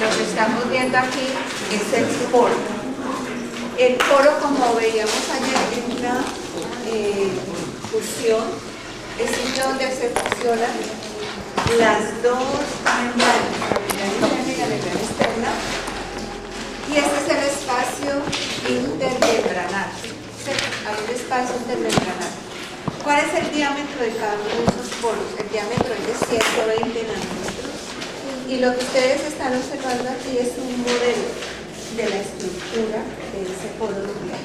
Lo que estamos viendo aquí es el poro. El poro, como veíamos ayer en una fusión, es sitio donde se fusionan las dos membranas, la membrana interna y la membrana externa, y este es el espacio intermembranal. Hay un espacio intermembranal. ¿Cuál es el diámetro de cada uno de esos poros? El diámetro es de 120 nanómetros. Y lo que ustedes están observando aquí es un modelo de la estructura de ese poro nuclear.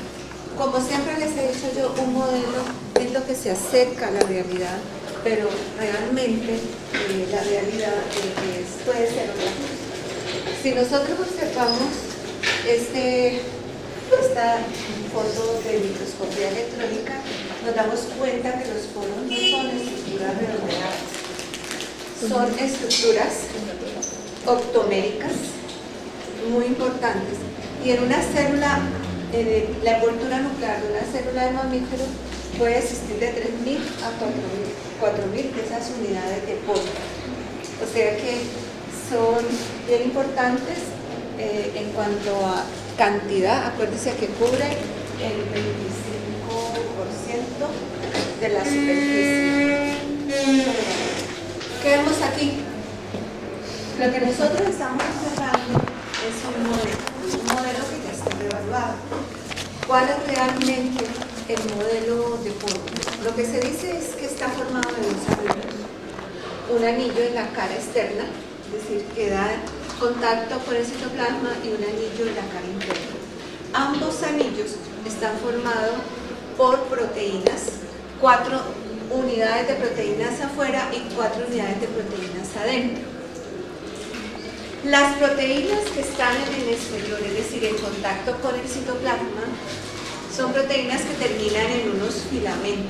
Como siempre les he dicho yo, un modelo es lo que se acerca a la realidad, pero realmente la realidad puede ser otra cosa. Si nosotros observamos esta foto de microscopía electrónica, nos damos cuenta que los poros no son estructuras redondeadas, son estructuras octoméricas muy importantes. Y en una célula, la envoltura nuclear de una célula de mamífero puede existir de 3.000 a 4.000 de esas unidades de poro. O sea que son bien importantes en cuanto a cantidad. Acuérdense que cubre el 25% de la superficie. ¿Qué vemos aquí? Lo que nosotros estamos observando es un modelo que ya está reevaluado. ¿Cuál es realmente el modelo de poro? Lo que se dice es que está formado de dos anillos. Un anillo en la cara externa, es decir, que da contacto con el citoplasma, y un anillo en la cara interna. Ambos anillos están formados por proteínas, 4 unidades de proteínas afuera y 4 unidades de proteínas adentro. Las proteínas que están en el exterior, es decir, en contacto con el citoplasma, son proteínas que terminan en unos filamentos,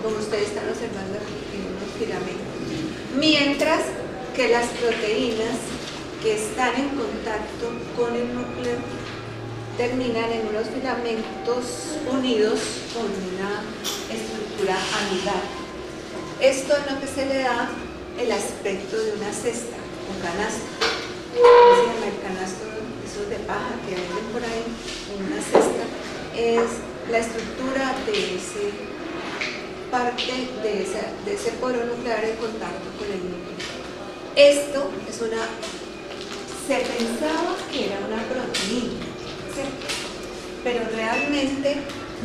como ustedes están observando aquí, en unos filamentos. Mientras que las proteínas que están en contacto con el núcleo terminan en unos filamentos unidos con una estructura anular. Esto es lo que se le da el aspecto de una cesta o canasto. Se llama el canasto, esos de paja que venden por ahí, una cesta, es la estructura de ese poro nuclear en contacto con el núcleo. Esto es se pensaba que era una proteína, ¿cierto? Pero realmente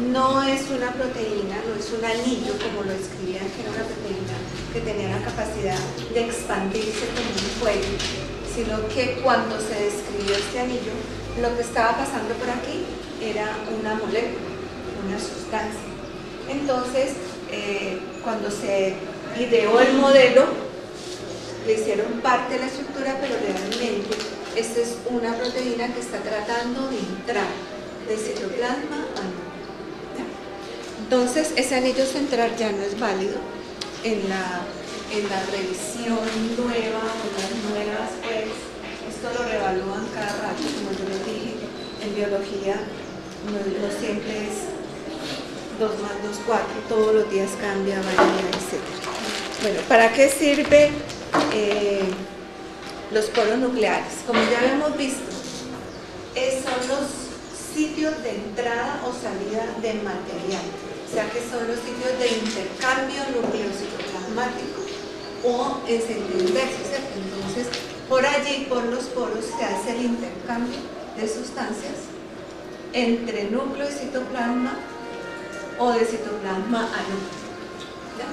no es una proteína, no es un anillo como lo escribían que era una proteína que tenía la capacidad de expandirse como un fuego, sino que cuando se describió este anillo, lo que estaba pasando por aquí era una molécula, una sustancia. Entonces, cuando se ideó el modelo, le hicieron parte de la estructura, pero realmente esta es una proteína que está tratando de entrar del citoplasma al núcleo. Entonces, ese anillo central ya no es válido en la revisión nueva o las nuevas, pues, esto lo reevalúan cada rato, como yo les dije, en biología no siempre es 2 más 2, 4, todos los días cambia, varía, etc. Bueno, ¿para qué sirve los poros nucleares? Como ya habíamos visto, son los sitios de entrada o salida de material, o sea que son los sitios de intercambio nucleocitoplasmático o en sentido inverso, ¿cierto? Entonces, por allí, por los poros, se hace el intercambio de sustancias entre núcleo y citoplasma o de citoplasma a núcleo. ¿Ya?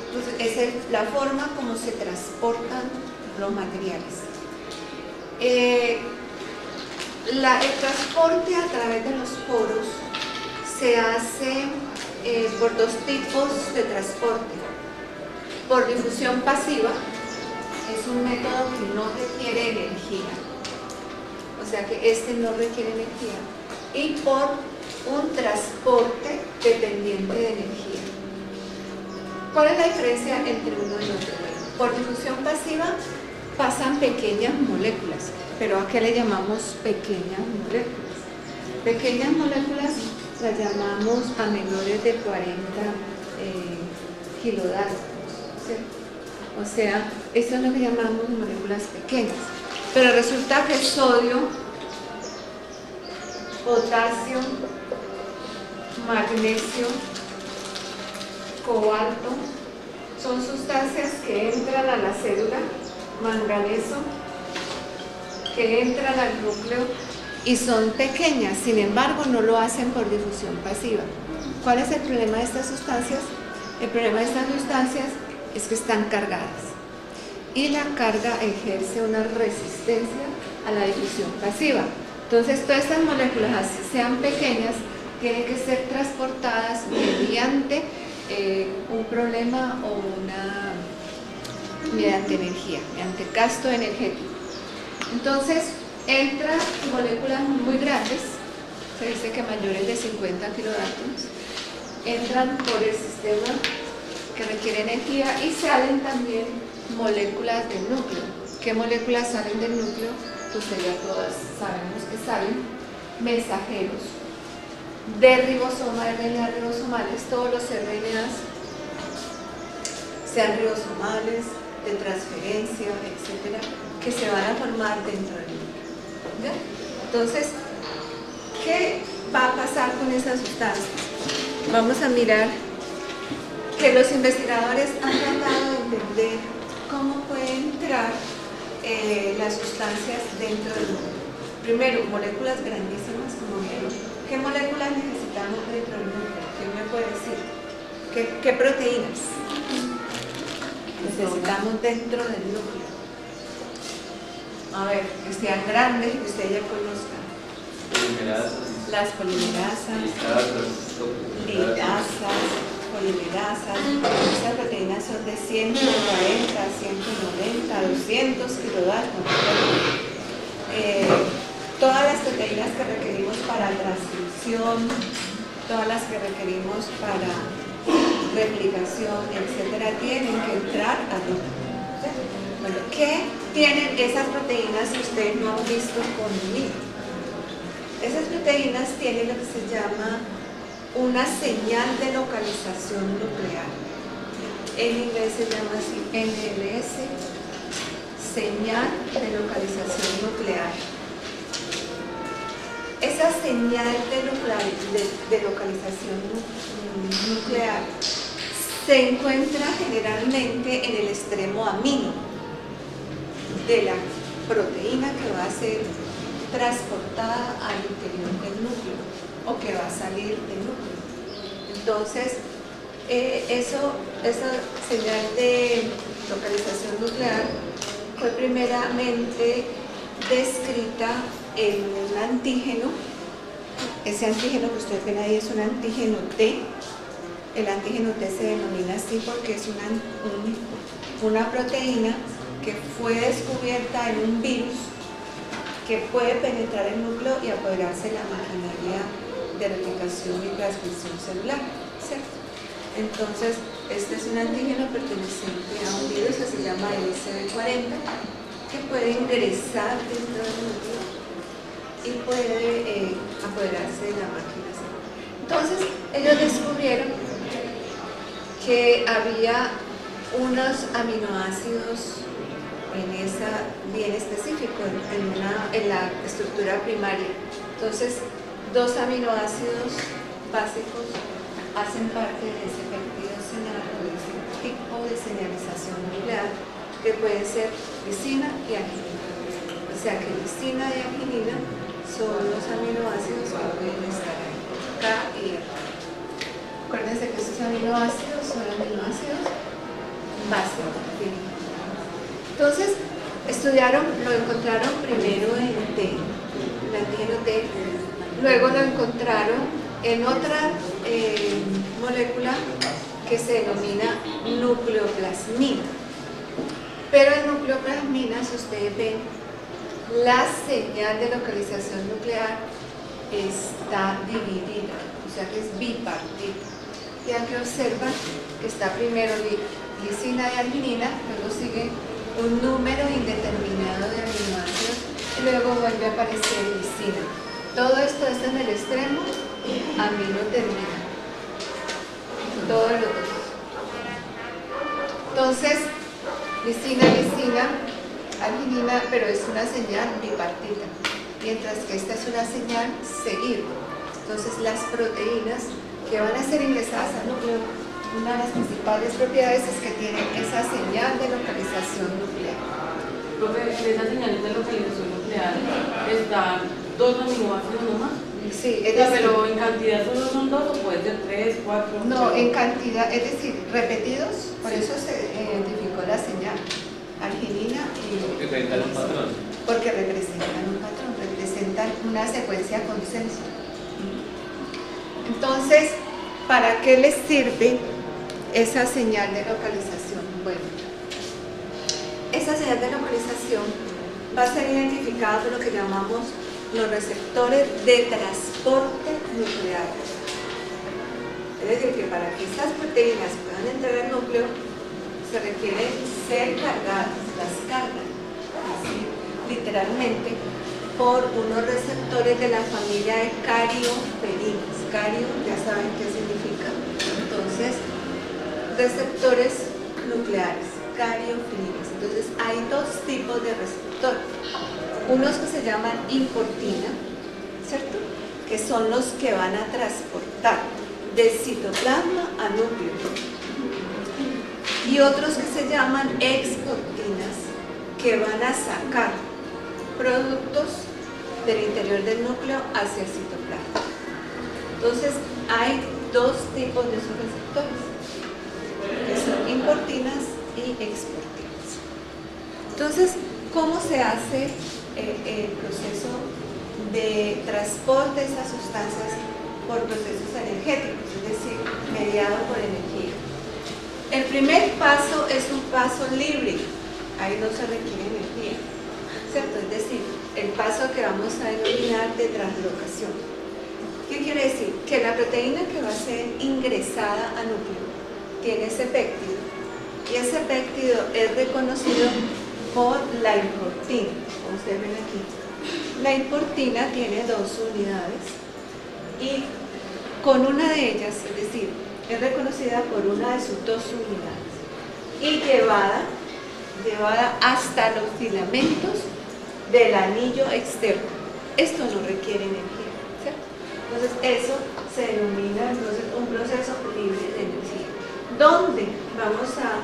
Entonces, esa es la forma como se transportan los materiales. El transporte a través de los poros se hace por 2 tipos de transporte. Por difusión pasiva, es un método que no requiere energía, o sea que este no requiere energía, y por un transporte dependiente de energía. ¿Cuál es la diferencia entre uno y otro? Por difusión pasiva pasan pequeñas moléculas, pero ¿a qué le llamamos pequeñas moléculas? Pequeñas moléculas las llamamos a menores de 40 kilodaltons, ¿cierto? O sea, esto es lo que llamamos moléculas pequeñas. Pero resulta que sodio, potasio, magnesio, cobalto, son sustancias que entran a la célula, manganeso, que entran al núcleo y son pequeñas, sin embargo no lo hacen por difusión pasiva. ¿Cuál es el problema de estas sustancias? El problema de estas sustancias es que están cargadas y la carga ejerce una resistencia a la difusión pasiva. Entonces todas estas moléculas, así sean pequeñas, tienen que ser transportadas mediante un problema o mediante energía, mediante gasto energético. Entonces entran moléculas muy grandes, se dice que mayores de 50 kilodátomos, entran por el sistema que requiere energía y salen también moléculas del núcleo. ¿Qué moléculas salen del núcleo? Pues ya todas sabemos que salen mensajeros de ribosoma, RNA ribosomales, todos los RNAs, sean ribosomales, de transferencia, etcétera, que se van a formar dentro del núcleo. ¿Ya? Entonces, ¿qué va a pasar con esas sustancias? Vamos a mirar que los investigadores han tratado de entender cómo pueden entrar las sustancias dentro del núcleo. Primero, moléculas grandísimas, como vieron. ¿Qué moléculas necesitamos dentro del núcleo? ¿Quién me puede decir? ¿Qué proteínas necesitamos dentro del núcleo? A ver, que sean grandes y que ustedes ya conozcan. Las polimerasas, polimerasas. Estas proteínas son de 140, 190, 200 kilodaltons. Todas las proteínas que requerimos para transcripción, todas las que requerimos para replicación, etcétera, tienen que entrar al núcleo. Bueno, ¿qué tienen esas proteínas que ustedes no han visto conmigo? Esas proteínas tienen lo que se llama una señal de localización nuclear. En inglés se llama así, NLS, señal de localización nuclear. Esa señal de localización nuclear se encuentra generalmente en el extremo amino de la proteína que va a ser transportada al interior del núcleo o que va a salir del núcleo. Entonces, esa señal de localización nuclear fue primeramente descrita en un antígeno. Ese antígeno que ustedes ven ahí es un antígeno T. El antígeno T se denomina así porque es una proteína que fue descubierta en un virus que puede penetrar el núcleo y apoderarse de la maquinaria de replicación y transcripción celular, ¿cierto? Entonces, este es un antígeno perteneciente a un virus que se llama LCD40, que puede ingresar dentro del núcleo y puede apoderarse de la máquina celular. Entonces, ellos descubrieron que había unos aminoácidos bien específico en la estructura primaria. Entonces, dos aminoácidos básicos hacen parte de ese péptido señal o de ese tipo de señalización nuclear que pueden ser lisina y arginina. O sea que lisina y arginina son los aminoácidos que pueden estar ahí, K y R. Acuérdense que estos aminoácidos son aminoácidos básicos. Entonces, lo encontraron primero en T, el antígeno T, luego lo encontraron en otra molécula que se denomina nucleoplasmina. Pero en nucleoplasmina, si ustedes ven, la señal de localización nuclear está dividida, o sea que es bipartita. Y aquí observan que está primero lisina y arginina, luego sigue un número indeterminado de aminoácidos y luego vuelve a aparecer lisina. Todo esto está en el extremo amino terminal. Todos los dos. Entonces, lisina, arginina, pero es una señal bipartita, mientras que esta es una señal seguida. Entonces las proteínas que van a ser ingresadas al núcleo, una de las principales propiedades es que tienen esa señal de localización nuclear. Profe, de esas señales de localización nuclear están 2 aminoácidos nomás. Sí, es decir, pero en cantidad solo son 2 o puede ser 3, 4. No, en cantidad, es decir, repetidos, por eso se identificó la señal arginina y porque representan un patrón. Porque representan un patrón, representan una secuencia consenso. Entonces, ¿para qué les sirve esa señal de localización? Bueno, esa señal de localización va a ser identificada por lo que llamamos los receptores de transporte nuclear. Es decir, que para que estas proteínas puedan entrar al núcleo, se requieren ser cargadas, las cargan, así, literalmente, por unos receptores de la familia de carioferinas. Cario, ya saben qué significa. Entonces, receptores nucleares, carioferinas. Entonces, hay 2 tipos de receptores. Unos que se llaman importina, ¿cierto? Que son los que van a transportar de citoplasma a núcleo. Y otros que se llaman exportinas, que van a sacar productos del interior del núcleo hacia el citoplasma. Entonces, hay 2 tipos de esos receptores, que son importinas y exportinas. Entonces, ¿cómo se hace el proceso de transporte de esas sustancias por procesos energéticos, es decir, mediado por energía? El primer paso es un paso libre, ahí no se requiere energía, ¿cierto? Es decir, el paso que vamos a denominar de translocación. ¿Qué quiere decir? Que la proteína que va a ser ingresada al núcleo tiene ese péptido, y ese péptido es reconocido por la importina, como ustedes ven aquí. La importina tiene 2 unidades y con una de ellas, es decir, es reconocida por una de sus 2 unidades y llevada hasta los filamentos del anillo externo. Esto no requiere energía, ¿cierto? Entonces eso se denomina entonces un proceso libre de energía. ¿Dónde vamos a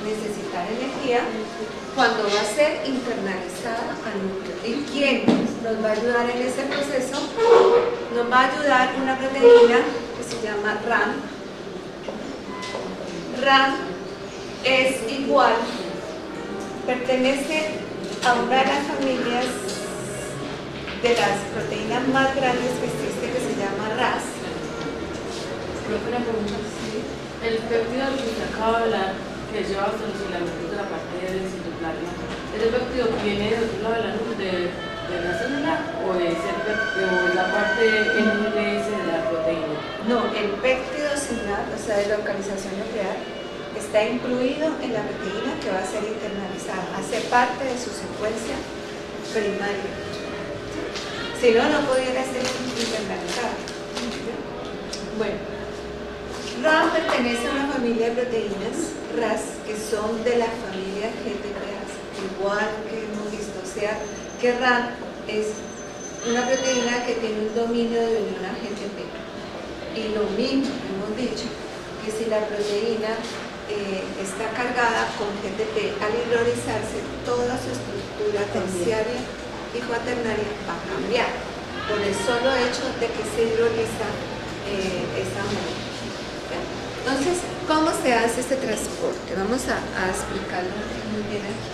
necesitar energía? Cuando va a ser internalizada al núcleo. ¿Y quién nos va a ayudar en ese proceso? Nos va a ayudar una proteína que se llama RAM. RAM es igual, pertenece a una de las familias de las proteínas más grandes que existe, que se llama RAS. Una pregunta, sí. El péptido que se acaba de hablar, que lleva hasta los filamentos de la parte del citoplasma, ¿ese péptido viene del otro lado de la célula o es la parte NLS de la proteína? No, el péptido celular, o sea, de localización nuclear, está incluido en la proteína que va a ser internalizada, hace parte de su secuencia primaria. Si no, no pudiera ser internalizada. Bueno, RAM pertenece a una familia de proteínas, RAS, que son de la familia GTPase, igual que hemos visto. O sea, que RAM es una proteína que tiene un dominio de unión a GTP. Y lo mismo hemos dicho, que si la proteína está cargada con GTP, al hidrolizarse, toda su estructura terciaria y cuaternaria va a cambiar por el solo hecho de que se hidroliza esa molécula. Entonces, ¿cómo se hace este transporte? Vamos a explicarlo muy bien aquí.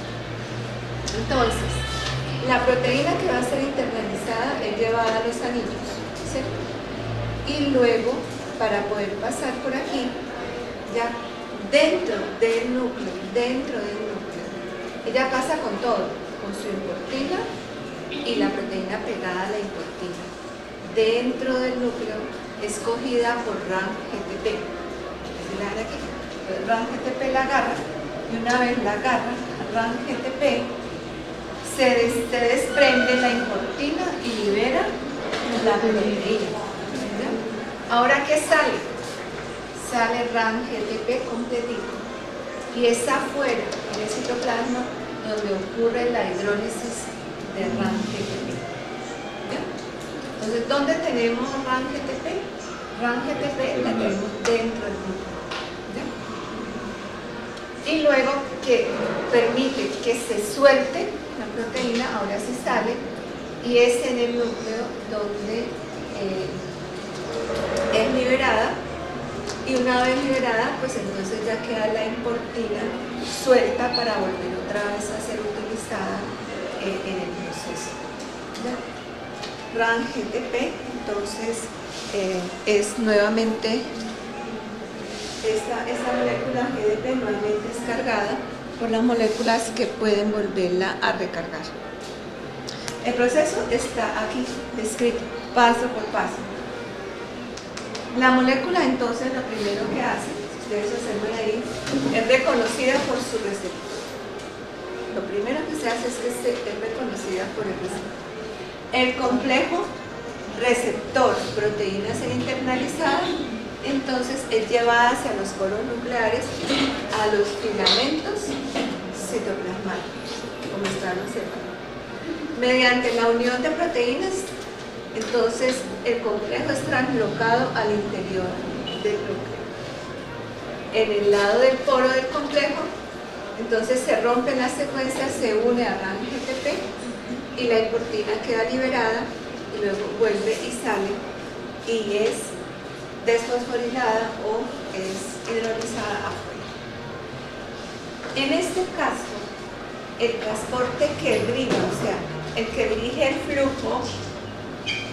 Entonces, la proteína que va a ser internalizada es llevada a los anillos, ¿cierto? Y luego, para poder pasar por aquí, ya dentro del núcleo, ella pasa con todo, con su importina y la proteína pegada a la importina, dentro del núcleo, escogida por RAM-GTP. Aquí. El RAM-GTP la agarra, y una vez la agarra, RAM-GTP se desprende la importina y libera la proteína. Ahora, ¿qué sale? Sale RAM-GTP completito. y es afuera, en el citoplasma, donde ocurre la hidrólisis de RAN-GTP. Entonces, ¿dónde tenemos RAN-GTP? RAN-GTP la tenemos dentro del núcleo. ¿Ya? Y luego que permite que se suelte la proteína, ahora sí sale, y es en el núcleo donde es liberada, y una vez liberada, pues entonces ya queda la importina suelta para volver otra vez a ser utilizada en el proceso. ¿Ya? RAN-GTP, entonces es nuevamente esta molécula GDP nuevamente es cargada por las moléculas que pueden volverla a recargar. El proceso está aquí descrito paso por paso. La molécula entonces lo primero que hace, si ustedes observan ahí, es reconocida por su receptor. Lo primero que se hace es que es reconocida por el receptor. El complejo receptor proteína ser internalizada, entonces es llevada hacia los poros nucleares a los filamentos citoplasmáticos, como están observando. Mediante la unión de proteínas, entonces el complejo es translocado al interior del núcleo. En el lado del poro del complejo, entonces se rompe la secuencia, se une a RAN-GTP y la importina queda liberada y luego vuelve y sale y es desfosforilada o es hidrolizada afuera. En este caso, el transporte que deriva, o sea, el que dirige el flujo,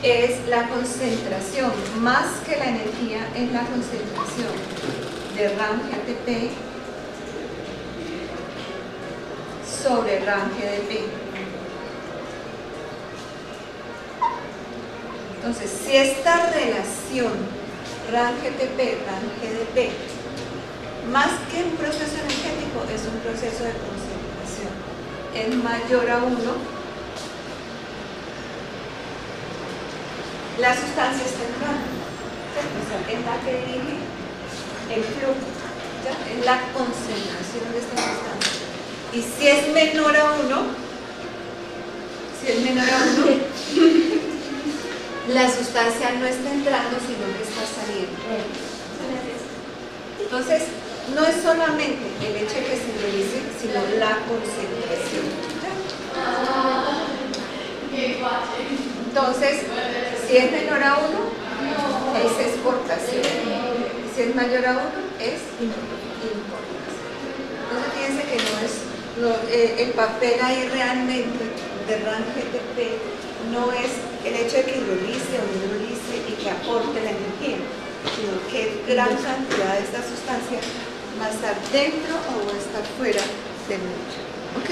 es la concentración, más que la energía, es la concentración de RAN-GTP sobre RAN-GDP. Entonces, si esta relación RAN-GTP, RAN-GDP, más que un proceso energético, es un proceso de concentración, es mayor a 1, la sustancia está entrando, es la que dirige el flujo, ¿ya? Es la concentración de esta sustancia. Y si es menor a 1, la sustancia no está entrando, sino que está saliendo. Entonces, no es solamente el hecho de que se hidrolice, sino la concentración. ¿Ya? Entonces, si es menor a 1, es exportación. Si es mayor a 1, es importación. Entonces, fíjense que el papel ahí realmente de RAN-GTP no es el hecho de que hidrolice o no hidrolice y que aporte la energía, sino que gran cantidad de esta sustancia va a estar dentro o va a estar fuera del núcleo. ¿Ok?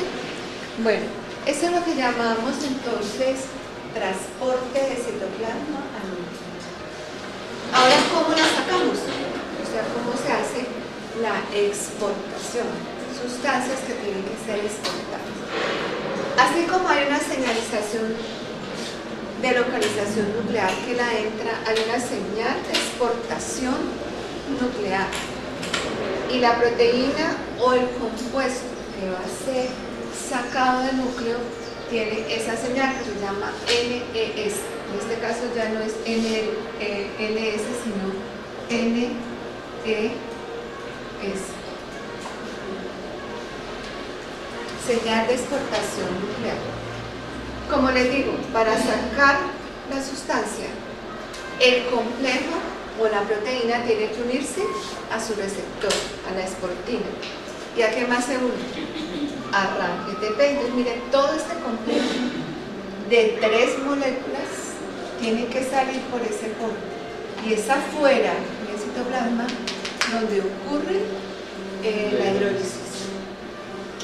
Bueno, eso es lo que llamamos entonces transporte de citoplasma al núcleo. Ahora, ¿cómo la sacamos? O sea, ¿cómo se hace la exportación? Sustancias que tienen que ser exportadas. Así como hay una señalización de localización nuclear que la entra, hay una señal de exportación nuclear. Y la proteína o el compuesto que va a ser sacado del núcleo tiene esa señal que se llama NES. En este caso ya no es NS, sino NES. Señal de exportación nuclear. Como les digo, para sacar la sustancia, el complejo o la proteína tiene que unirse a su receptor, a la exportina. ¿Y a qué más se une? A RAN-GTP. Entonces, miren, todo este complejo de 3 moléculas tiene que salir por ese poro. Y es afuera, en el citoplasma, donde ocurre la hidrólisis.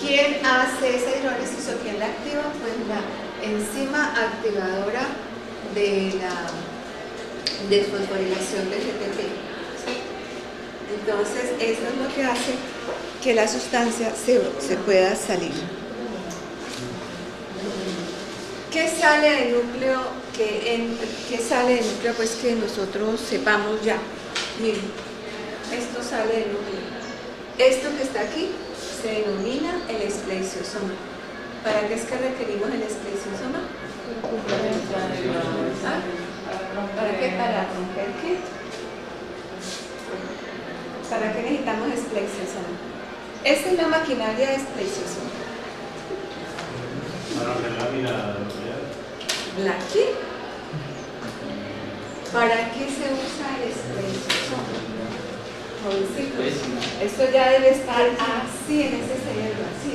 ¿Quién hace esa hidrólisis o quién la activa? Pues la enzima activadora de la desfosforilación de GTP. ¿Sí? Entonces, eso es lo que hace que la sustancia se pueda salir. ¿Qué sale del núcleo? ¿Qué sale del núcleo? Pues que nosotros sepamos ya. Miren, esto sale del núcleo. Esto que está aquí se denomina el esplesiosoma. ¿Para qué es que requerimos el esplesiosoma? ¿Ah? ¿Para qué? Para romper qué. ¿Para qué necesitamos esplesiosoma? Esta es la maquinaria de esplesiosoma. Para la lámina nuclear. ¿La qué? ¿Para qué se usa el esplesiosoma? Jovencitos, esto ya debe estar así en ese cerebro, así.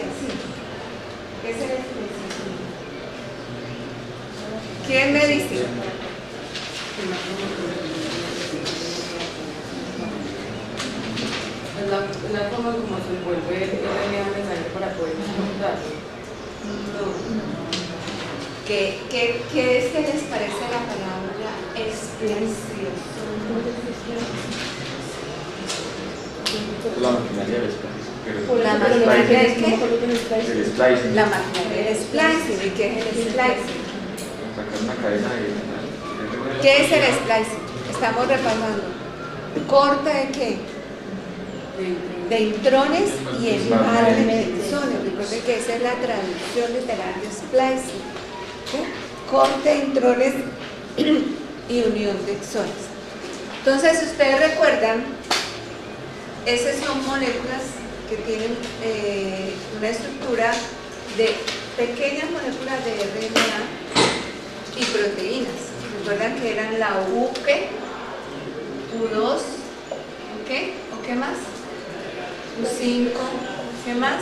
¿Qué es el esplesiosoma? ¿Quién me dice? Es la forma como se envuelve el RNA mensaje para poder contarlo. No. ¿Qué se les parece la palabra esplesiosoma? La maquinaria del splicing. ¿La maquinaria de qué? El splicing. La maquinaria del splicing. ¿Y qué es el splicing? Sacar una cadena de... ¿Qué es el splicing? Estamos repasando. ¿Corta de qué? De intrones y empalme de exones. Recuerden que esa es la traducción literal de splicing. ¿Sí? Corte de intrones y unión de exones. Entonces, si ustedes recuerdan, esas son moléculas que tienen una estructura de pequeñas moléculas de RNA y proteínas. Recuerdan que eran la UP, U2, ¿ok? ¿O qué más? U5, ¿qué más?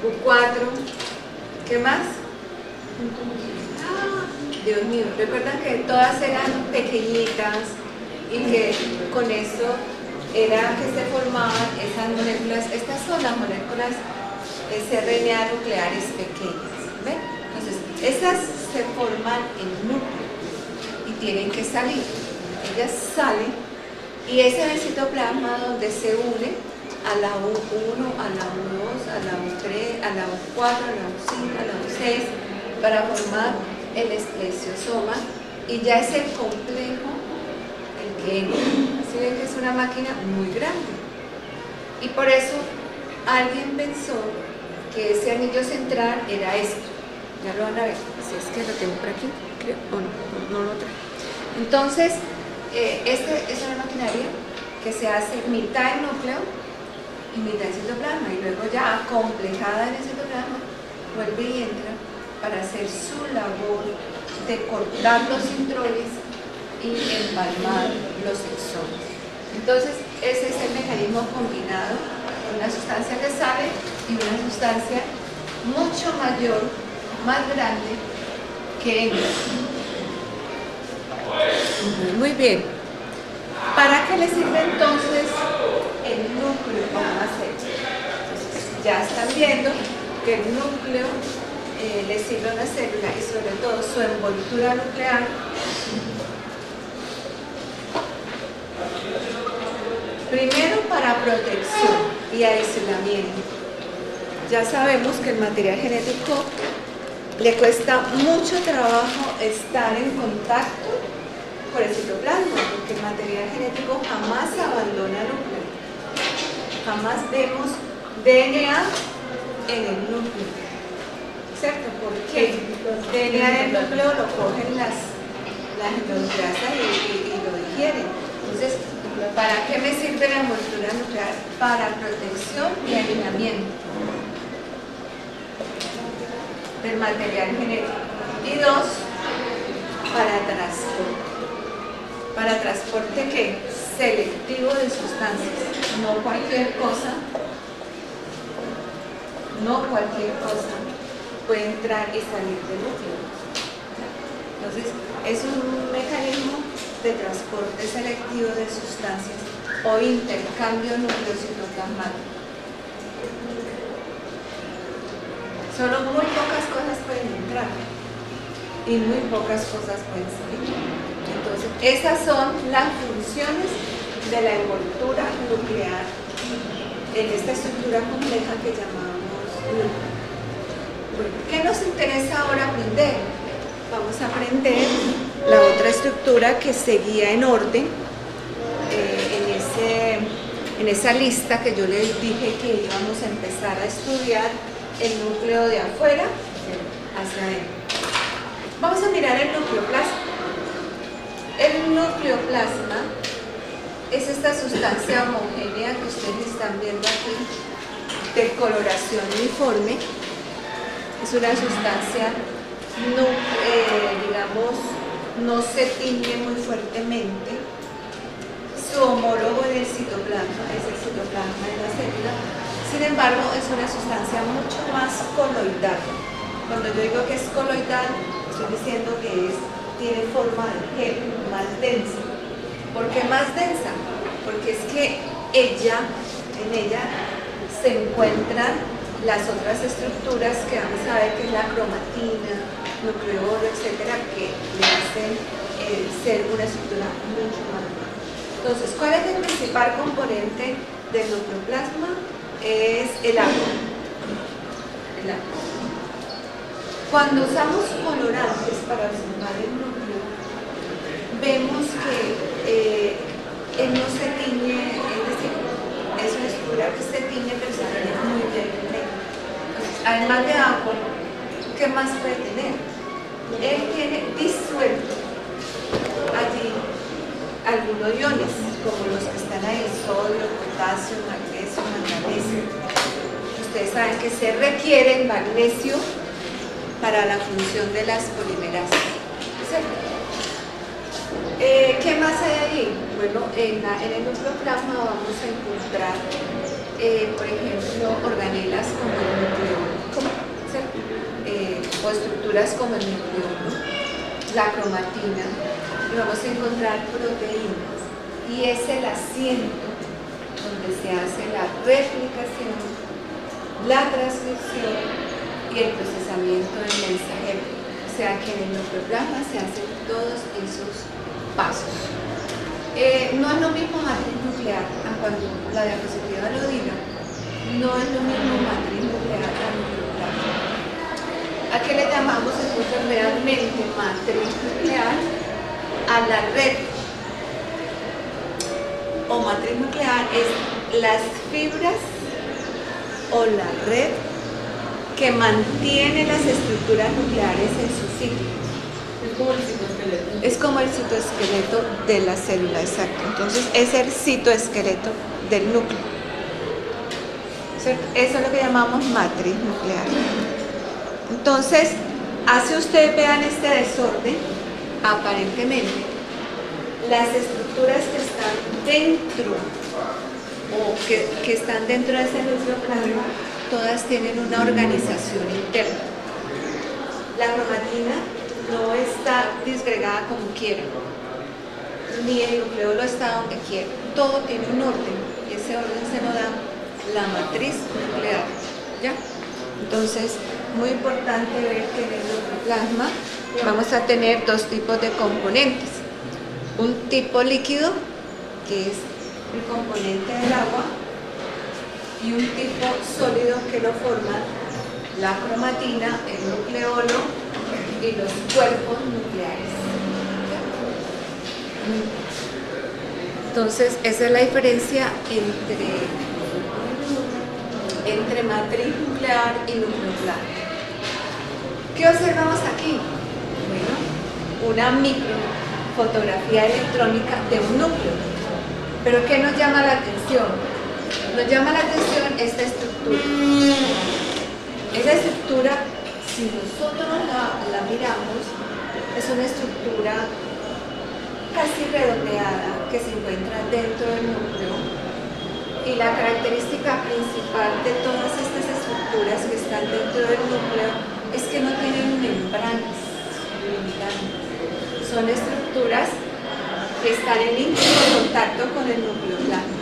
U4, ¿qué más? Dios mío, recuerdan que todas eran pequeñitas y que con eso era que se formaban esas moléculas. Estas son las moléculas RNA nucleares pequeñas, ¿ven? Entonces, esas se forman en núcleo y tienen que salir. Ellas salen y ese es el citoplasma donde se une a la U1, a la U2, a la U3, a la U4, a la U5, a la U6 para formar el esplesiosoma y ya es el complejo el que entra. Así ven que es una máquina muy grande y por eso alguien pensó que ese anillo central era esto. Ya lo van a ver, si es que lo tengo por aquí, creo, o no lo traigo. Entonces, esta es una maquinaria que se hace mitad en núcleo y mitad en citoplasma y luego ya complejada en el citoplasma vuelve y entra para hacer su labor de cortar los intrones y empalmar los exones. Entonces, ese es el mecanismo combinado, una sustancia que sale y una sustancia mucho mayor, más grande que entra. Muy bien. ¿Para qué le sirve entonces el núcleo como aceite? Entonces, ya están viendo que el núcleo le sirve a una célula y sobre todo su envoltura nuclear primero para protección y aislamiento. Ya sabemos que el material genético le cuesta mucho trabajo estar en contacto con el citoplasma, porque el material genético jamás abandona el núcleo. Jamás vemos DNA en el núcleo, ¿cierto? Porque el DNA del núcleo lo cogen las grasas y lo digieren. Entonces, ¿para qué me sirve la envoltura nuclear? Para protección y aislamiento del material genético. Y dos, para transporte. ¿Para transporte qué? Selectivo de sustancias. No cualquier cosa puede entrar y salir del núcleo. Entonces, es un mecanismo de transporte selectivo de sustancias o intercambio nucleocitoplasmático. Solo muy pocas cosas pueden entrar y muy pocas cosas pueden salir. Entonces, esas son las funciones de la envoltura nuclear en esta estructura compleja que llamamos núcleo. Bueno, ¿qué nos interesa ahora aprender? Vamos a aprender la otra estructura que seguía en orden en esa lista que yo les dije que íbamos a empezar a estudiar el núcleo de afuera hacia adentro. Vamos a mirar el nucleoplasma. El nucleoplasma es esta sustancia homogénea que ustedes están viendo aquí, de coloración uniforme. Es una sustancia, no se tiñe muy fuertemente. Su homólogo en el citoplasma es el citoplasma de la célula. Sin embargo, es una sustancia mucho más coloidal. Cuando yo digo que es coloidal, estoy diciendo que tiene forma de gel, más densa. ¿Por qué más densa? Porque es que en ella se encuentran las otras estructuras que vamos a ver, que es la cromatina, nucleolo, etcétera, que le hacen ser una estructura mucho más grande. Entonces, ¿cuál es el principal componente del nucleoplasma? Es el agua. El agua. Cuando usamos colorantes para observar el núcleo, vemos que él no se tiñe, es decir, es una estructura que se tiñe, pero se tiñe muy débilmente. Además de agua, ¿qué más puede tener? Él tiene disuelto allí algunos iones, como los que están ahí, sodio, potasio, magnesio, manganeso. Ustedes saben que se requiere el magnesio para la función de las polimerases. ¿Qué más hay ahí? Bueno, en el nucleoplasma vamos a encontrar, por ejemplo, organelas como el nucleolo, o estructuras como el nucleolo, la cromatina, y vamos a encontrar proteínas, y es el asiento donde se hace la replicación, la transcripción y el procesamiento del mensajero. O sea que en el nucleoplasma se hacen todos esos pasos. No es lo mismo matriz nuclear, cuando la diapositiva lo diga, no es lo mismo matriz nuclear a nucleoplasma. ¿A qué le llamamos entonces realmente matriz nuclear? A la red, o matriz nuclear es las fibras o la red que mantiene las estructuras nucleares en su sitio. Es como el citoesqueleto. Es como el citoesqueleto de la célula, exacto. Entonces es el citoesqueleto del núcleo. ¿Cierto? Eso es lo que llamamos matriz nuclear. Entonces, hace ustedes vean este desorden, aparentemente, las estructuras que están dentro o que están dentro de ese nucleoplasma, todas tienen una organización interna. La cromatina no está disgregada como quiera, ni el nucleolo está donde quiera. Todo tiene un orden, y ese orden se lo da la matriz nuclear. ¿Ya? Entonces, muy importante ver que en el nucleoplasma vamos a tener dos tipos de componentes. Un tipo líquido, que es el componente del agua, y un tipo sólido que lo forman la cromatina, el nucleolo y los cuerpos nucleares. Entonces, esa es la diferencia entre matriz nuclear y nucleoplasma. ¿Qué observamos aquí? Bueno, una microfotografía electrónica de un núcleo. ¿Pero qué nos llama la atención? Nos llama la atención esta estructura. Esa estructura, si nosotros la miramos, es una estructura casi redondeada que se encuentra dentro del núcleo. Y la característica principal de todas estas estructuras que están dentro del núcleo es que no tienen membranas limitantes. Son estructuras que están en íntimo contacto con el nucleoplasma.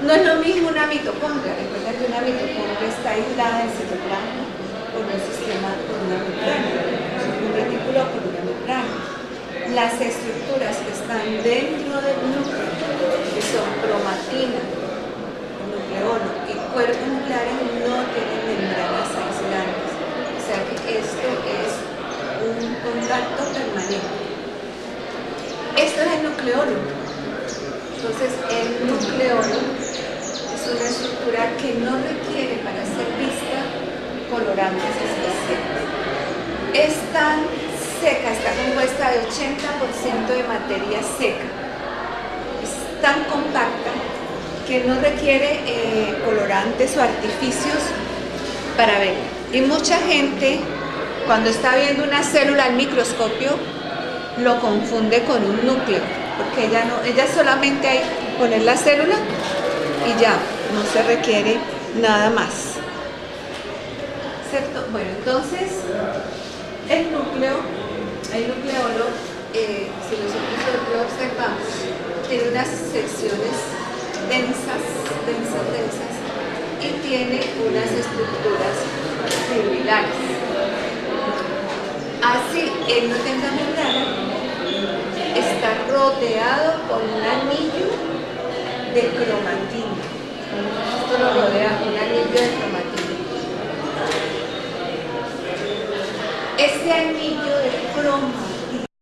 No es lo mismo una mitocondria. Recuerda que una mitocondria está aislada del citoplasma por un sistema, por una membrana, un retículo por una membrana. Las estructuras que están dentro del núcleo, que son cromatina, nucleolo y cuerpos nucleares, no tienen membranas aislantes. O sea que esto es un contacto permanente. Esto es el nucleolo. Entonces, el nucleolo es una estructura que no requiere para ser vista colorantes especiales. Es tan seca, está compuesta de 80% de materia seca. Es tan compacta que no requiere colorantes o artificios para verla. Y mucha gente, cuando está viendo una célula al microscopio, lo confunde con un núcleo, porque ella solamente hay que poner la célula y ya, no se requiere nada más. ¿Cierto? Bueno, entonces, el nucleolo, si nosotros lo observamos, tiene unas secciones densas, y tiene unas estructuras similares. Así, el núcleo membrana está rodeado por un anillo de cromatina. Esto lo rodea un anillo de cromatina. Este anillo de